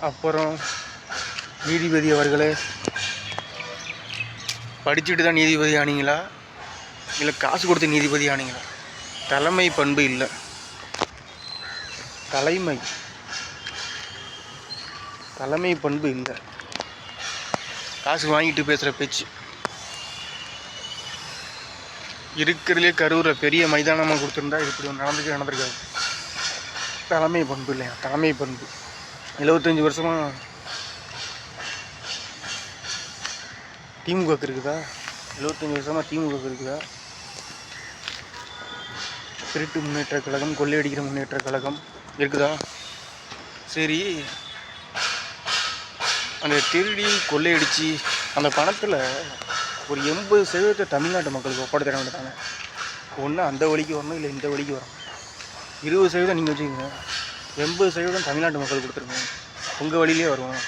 அப்புறம் நீதிபதி அவர்களே, படிச்சுட்டு தான் நீதிபதி ஆனீங்களா இல்லை காசு கொடுத்து நீதிபதி ஆனீங்களா? தலைமை பண்பு இல்லை. தலைமை பண்பு இல்லை. காசு வாங்கிட்டு பேசுகிற பேச்சு. இருக்கிறதுலே கரூரில் பெரிய மைதானமாக கொடுத்துருந்தா இப்படி நடந்திருக்காது. தலைமை பண்பு இல்லையா? தலைமை பண்பு 75 வருஷமாக திமுக இருக்குதா? 75 வருஷமாக திமுக இருக்குதா? திருட்டு முன்னேற்ற கழகம், கொள்ளையடிக்கிற முன்னேற்ற கழகம் இருக்குதா? சரி, அந்த திருடி கொள்ளையடிச்சு அந்த பணத்தில் ஒரு 80% தமிழ்நாட்டு மக்களுக்கு ஒப்படைத்தர வேண்டியதானே. ஒன்று அந்த வழிக்கு வரணும், இல்லை இந்த வழிக்கு வரணும். 20% நீங்கள் வச்சுக்கோங்க, 80% தமிழ்நாட்டு மக்கள் கொடுத்துருங்க, உங்கள் வழியிலே வருவோம்.